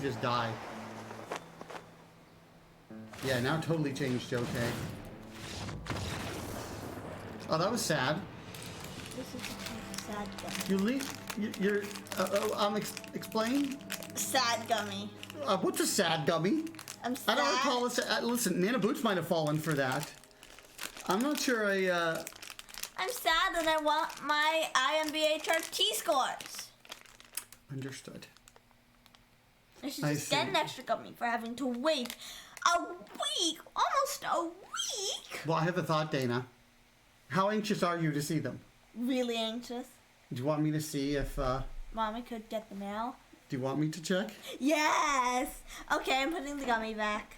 just die. Yeah, now totally changed, okay. Oh, that was sad. This is a sad gummy. You leave. You're. Explain. Sad gummy. What's a sad gummy? I'm sad. I don't recall a listen, Nana Boots might have fallen for that. I'm not sure I'm sad that I want my IMBHRT scores. Understood. I should just get an extra gummy for having to wait a week, almost a week. Well, I have a thought, Dana. How anxious are you to see them? Really anxious. Do you want me to see if, Mommy could get the mail? do you want me to check? Yes! Okay, I'm putting the gummy back.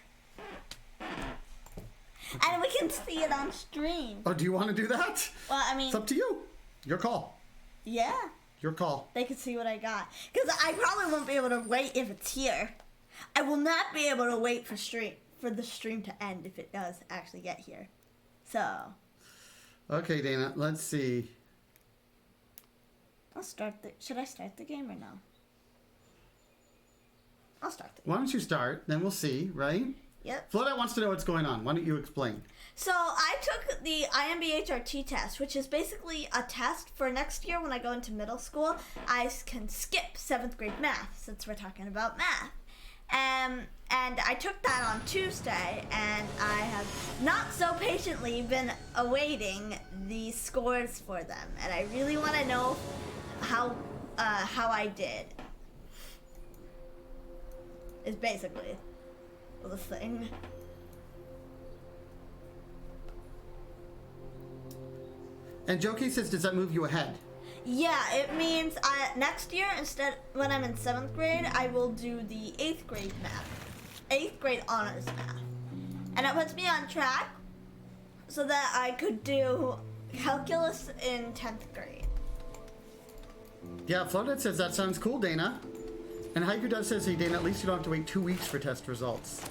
And we can see it on stream. Oh, do you want to do that? Well, I mean... It's up to you. Your call. Yeah. Your call. They can see what I got. Because I probably won't be able to wait if it's here. I will not be able to wait for the stream to end if it does actually get here. So... Okay, Dana, let's see. Should I start the game or no? I'll start the game. Why don't you start, then we'll see, right? Yep. Florida wants to know what's going on. Why don't you explain? So I took the IMBHRT test, which is basically a test for next year when I go into middle school. I can skip 7th grade math, since we're talking about math. And I took that on Tuesday, and I have not so patiently been awaiting the scores for them. And I really want to know how I did. Is basically the thing. And Jokey says, does that move you ahead? Yeah, it means next year, instead, when I'm in 7th grade, I will do the 8th grade math. 8th grade honors math. And it puts me on track so that I could do calculus in 10th grade. Yeah, Florida says, that sounds cool, Dana. And Haiku Dev says, hey, Dana, at least you don't have to wait 2 weeks for test results.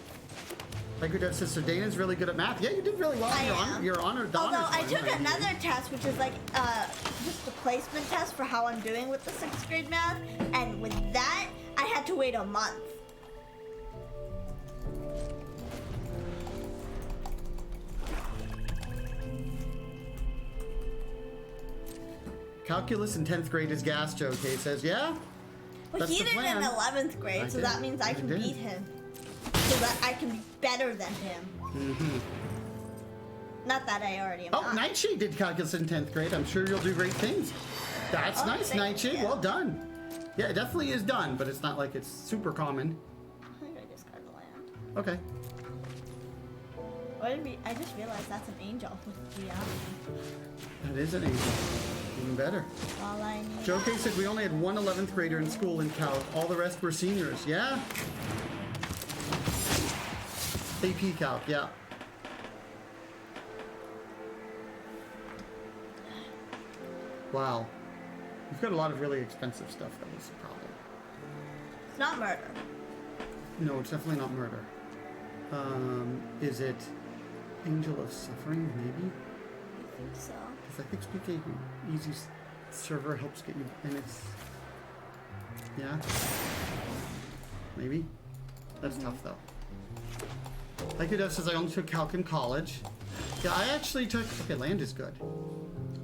Haiku Dev says, so Dana's really good at math. Yeah, you did really well. You're honored. Although I took another test, which is like just a placement test for how I'm doing with the 6th grade math. And with that, I had to wait a month. Calculus in 10th grade is gas, Joe K says, yeah? But he did it in 11th grade, so that means I can beat him. So that I can be better than him. Mm-hmm. Not that I already am. Oh, Nightshade did calculus in 10th grade. I'm sure you'll do great things. That's nice, Nightshade. Well done. Yeah, it definitely is done, but it's not like it's super common. I think I discard the land. Okay. I just realized that's an angel with geometry. That is an angel. Even better. All I need. Joe K said we only had one 11th grader in school in Cal. All the rest were seniors. Yeah? AP Calc, yeah. Wow. You've got a lot of really expensive stuff. That was the problem. It's not murder. No, it's definitely not murder. Is it Angel of Suffering, maybe? I think so. Because I think Speak Easy server helps get you, and it's... Yeah? Maybe? That's tough, though. Haiku says I only took Calc in college. Yeah, I actually took... Okay, land is good.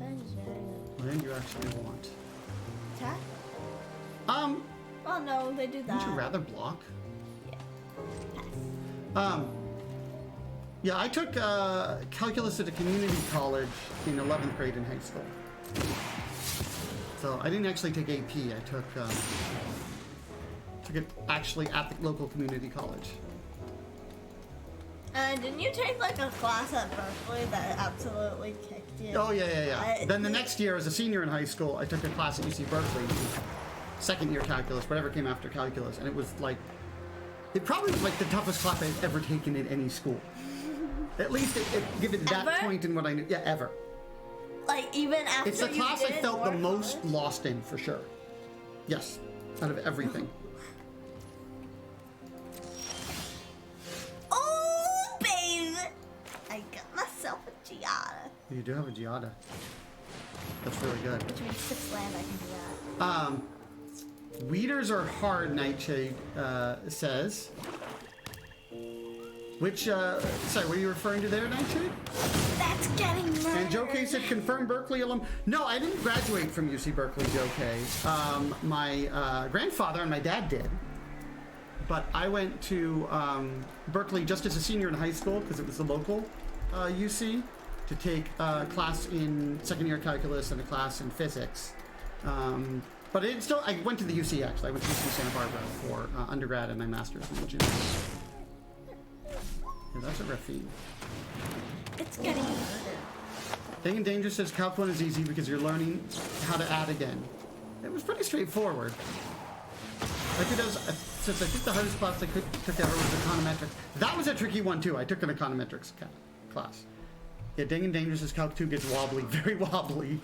That is very good. Land you actually want. Attack? Oh no, they do that. Would you rather block? Yeah. Pass. Yeah, I took calculus at a community college in 11th grade in high school. So I didn't actually take AP. I took it actually at the local community college. Didn't you take like a class at Berkeley that absolutely kicked you? Oh yeah. Then the next year, as a senior in high school, I took a class at UC Berkeley, second year calculus, whatever came after calculus, and it was like, it probably was like the toughest class I've ever taken in any school. At least given that point in what I knew. Yeah, ever. Like even after it's the class I felt the most lost in, for sure. Yes, out of everything. Oh, baby! I got myself a Giada. You do have a Giada. That's really good. Which means 6 land, I can do that. Weeders are hard, Nightshade says. Which, sorry, what are you referring to there, Nightshade? That's getting murdered. And Joe K said, confirmed Berkeley alum. No, I didn't graduate from UC Berkeley, Joe K. My grandfather and my dad did. But I went to Berkeley just as a senior in high school, because it was the local UC, to take a class in second year calculus and a class in physics. But it still, I went to the UC actually. I went to UC Santa Barbara for undergrad and my master's in engineering. Yeah, that's a ravine. It's getting murdered. Dang and Danger says Calc 1 is easy because you're learning how to add again. It was pretty straightforward. Like it does, since I think the hardest class I took ever was econometrics. That was a tricky one too. I took an econometrics class. Yeah, Dang and Danger says Calc 2 gets wobbly, very wobbly.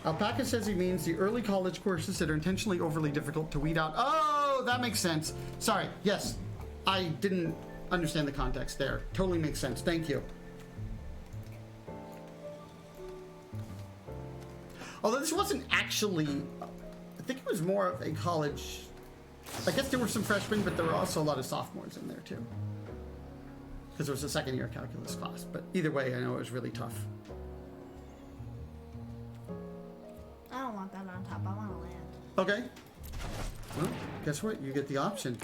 Alpaca says he means the early college courses that are intentionally overly difficult to weed out. Oh, that makes sense. Sorry, yes. I didn't understand the context there. Totally makes sense. Thank you. Although this wasn't actually, I think it was more of a college, I guess there were some freshmen, but there were also a lot of sophomores in there too. Because there was a second year calculus class. But either way, I know it was really tough. I don't want that on top. I want to land. Okay. Well, guess what? You get the option.